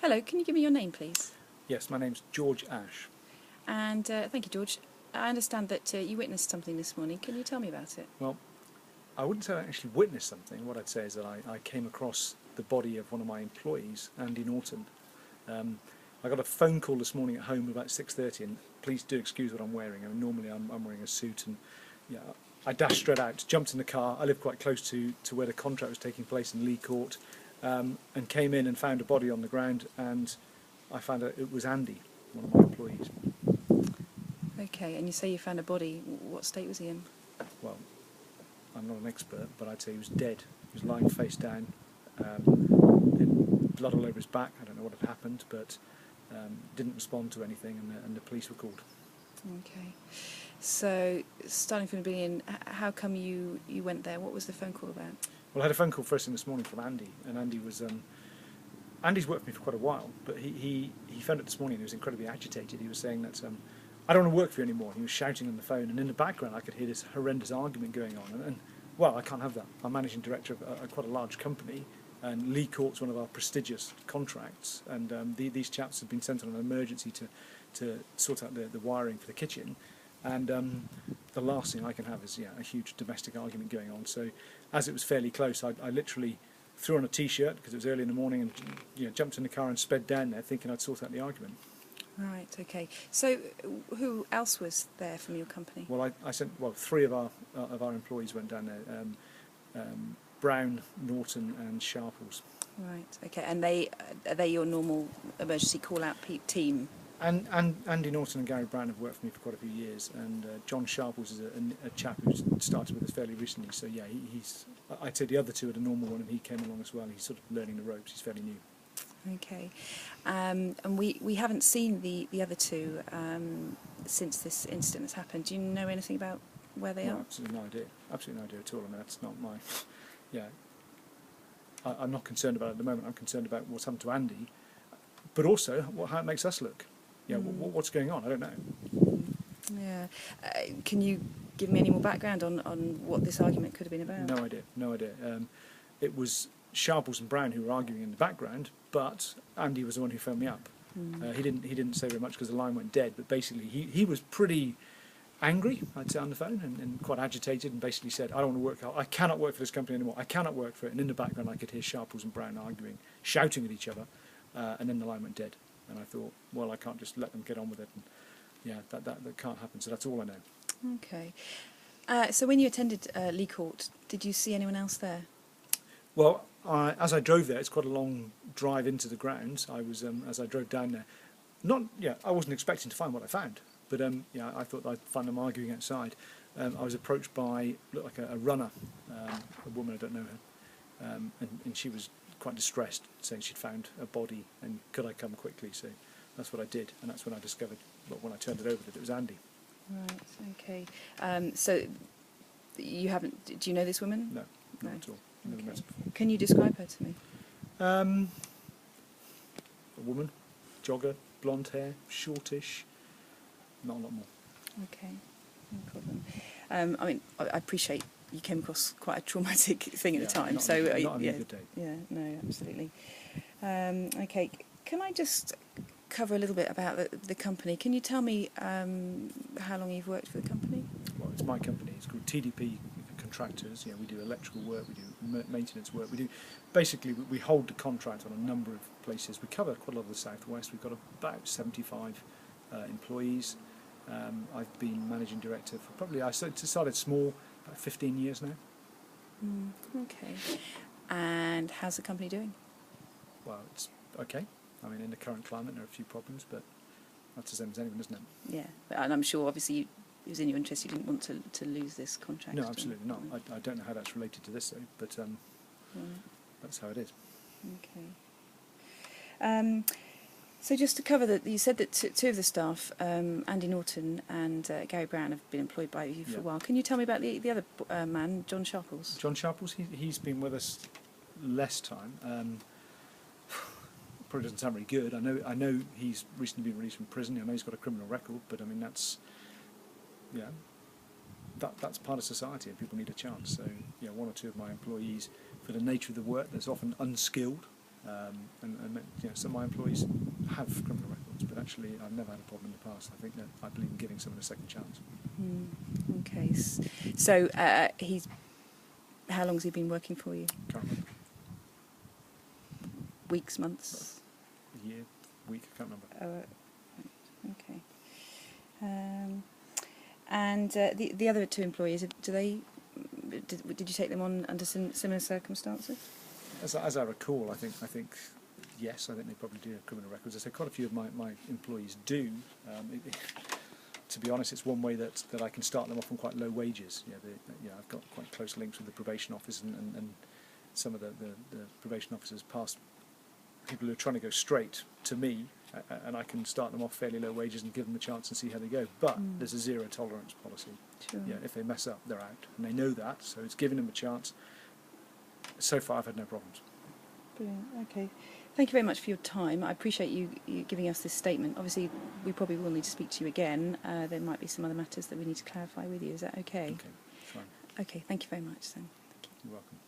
Hello, can you give me your name, please? Yes, my name's George Ash. And thank you, George. I understand that you witnessed something this morning. Can you tell me about it? Well, I wouldn't say I actually witnessed something. What I'd say is that I came across the body of one of my employees, Andy Norton. I got a phone call this morning at home about 6:30, and please do excuse what I'm wearing. I mean, normally I'm wearing a suit, and yeah, I dashed straight out, jumped in the car. I live quite close to where the contract was taking place in Lee Court, and came in and found a body on the ground, and I found out it was Andy, one of my employees. Okay, and you say you found a body. What state was he in? Well, I'm not an expert, but I'd say he was dead. He was lying face down, blood all over his back. I don't know what had happened, but didn't respond to anything, and the police were called. Okay. So, starting from the beginning, how come you went there? What was the phone call about? Well, I had a phone call first thing this morning from Andy, and Andy was Andy's worked for me for quite a while, but he phoned up this morning and he was incredibly agitated. He was saying that I don't want to work for you anymore. He was shouting on the phone, and in the background I could hear this horrendous argument going on. And well, I can't have that. I'm managing director of quite a large company, and Lee Court's one of our prestigious contracts, and these chaps have been sent on an emergency to sort out the wiring for the kitchen, and the last thing I can have is a huge domestic argument going on. So as it was fairly close, I literally threw on a t-shirt because it was early in the morning, and jumped in the car and sped down there thinking I'd sort out the argument. Right, okay. So, who else was there from your company? Well, I sent three of our employees went down there: Brown, Norton, and Sharples. Right, okay. And are they your normal emergency call-out team? And Andy Norton and Gary Brown have worked for me for quite a few years, and John Sharples is a chap who's started with us fairly recently. So yeah, he's. I'd say the other two are the normal one, and he came along as well. He's sort of learning the ropes. He's fairly new. Okay, and we haven't seen the other two since this incident has happened. Do you know anything about where they are? Absolutely no idea. Absolutely no idea at all. I mean, that's not my. Yeah, I'm not concerned about it at the moment. I'm concerned about what's happened to Andy, but also how it makes us look. Yeah, what's going on? I don't know. Yeah, can you give me any more background on what this argument could have been about? No idea. It was Sharples and Brown who were arguing in the background, but Andy was the one who phoned me up. He didn't say very much because the line went dead, but basically he was pretty angry, I'd say, on the phone, and quite agitated, and basically said, I don't want to work, I cannot work for this company anymore, I cannot work for it. And in the background I could hear Sharples and Brown arguing, shouting at each other, and then the line went dead. And I thought, well, I can't just let them get on with it, and that can't happen, so that's all I know. Okay. So when you attended Lee Court, did you see anyone else there? Well, as I drove there, it's quite a long drive into the grounds. I was as I drove down there, I wasn't expecting to find what I found, but I thought I'd find them arguing outside. I was approached by looked like a runner, a woman, I don't know her, and she was quite distressed, saying she'd found a body and could I come quickly. So that's what I did, and that's when I discovered, when I turned it over, that it was Andy. Right. Okay. So you haven't? Do you know this woman? No, not at all. Never met her before. Can you describe her to me? A woman, jogger, blonde hair, shortish, not a lot more. Okay, no problem. I mean, I appreciate you came across quite a traumatic thing at the time, not a good day. Yeah, no, absolutely. Okay, can I just cover a little bit about the company? Can you tell me how long you've worked for the company? Well, it's my company. It's called TDP Contractors. We do electrical work, we do maintenance work. We hold the contract on a number of places. We cover quite a lot of the southwest. We've got about 75 employees. I've been managing director for probably, I started small, about 15 years now. Okay. And how's the company doing? Well, it's okay. I mean, in the current climate, there are a few problems, but that's the same as anyone, isn't it? Yeah, and I'm sure, obviously, it was in your interest. You didn't want to lose this contract. No, absolutely not. I don't know how that's related to this, though, but that's how it is. Okay. So just to cover that, you said that two of the staff, Andy Norton and Gary Brown, have been employed by you for a while. Can you tell me about the other man, John Sharples? John Sharples, he's been with us less time. Probably doesn't sound very good. I know he's recently been released from prison. I know he's got a criminal record, but I mean that's part of society, and people need a chance. So one or two of my employees, for the nature of the work, that's often unskilled. And some of my employees have criminal records, but actually I've never had a problem in the past. I think that I believe in giving someone a second chance. Okay. So how long has he been working for you? Can't remember. Weeks, months? A year, week, I can't remember. Okay. And the other two employees, did you take them on under similar circumstances? As I recall, I think yes, I think they probably do have criminal records. I say quite a few of my employees do. To be honest, it's one way that I can start them off on quite low wages. I've got quite close links with the probation office, and some of the probation officers pass people who are trying to go straight to me, and I can start them off fairly low wages and give them a chance and see how they go. But there's a zero tolerance policy. Sure. If they mess up, they're out, and they know that. So it's giving them a chance. So far, I've had no problems. Brilliant. Okay. Thank you very much for your time. I appreciate you giving us this statement. Obviously, we probably will need to speak to you again. There might be some other matters that we need to clarify with you. Is that okay? Okay, fine. Okay. Thank you very much, then. Thank you. You're welcome.